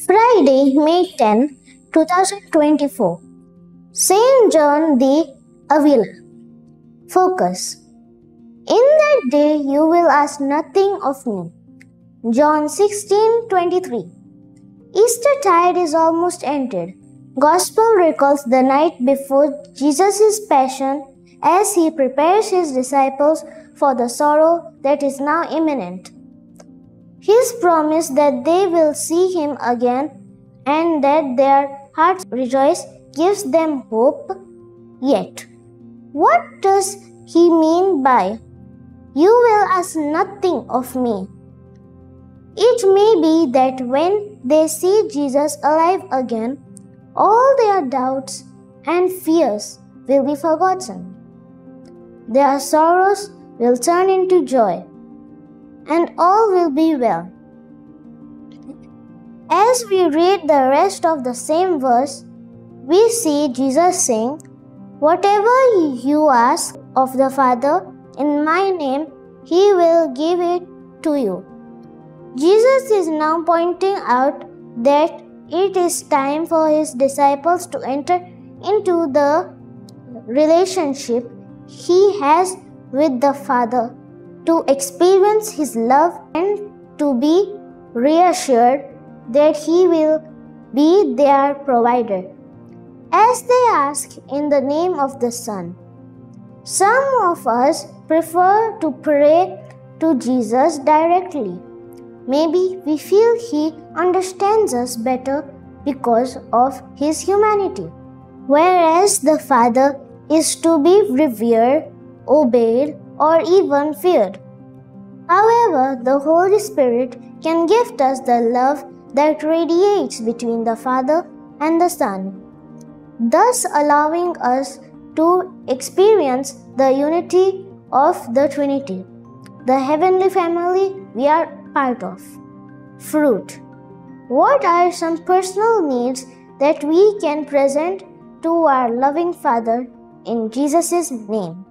Friday, May 10, 2024. Saint John de Avila. Focus. In that day you will ask nothing of me. John 16:23. Eastertide is almost ended. Gospel recalls the night before Jesus' passion as he prepares his disciples for the sorrow that is now imminent. His promise that they will see him again and that their hearts rejoice gives them hope. Yet, what does he mean by, "You will ask nothing of me"? It may be that when they see Jesus alive again, all their doubts and fears will be forgotten. Their sorrows will turn into joy, and all will be well. As we read the rest of the same verse, we see Jesus saying, "Whatever you ask of the Father in my name, He will give it to you." Jesus is now pointing out that it is time for His disciples to enter into the relationship He has with the Father, to experience His love and to be reassured that He will be their provider. As they ask in the name of the Son, some of us prefer to pray to Jesus directly. Maybe we feel He understands us better because of His humanity, whereas the Father is to be revered, obeyed, or even feared. However, the Holy Spirit can gift us the love that radiates between the Father and the Son, thus allowing us to experience the unity of the Trinity, the heavenly family we are part of. Fruit. What are some personal needs that we can present to our loving Father in Jesus' name?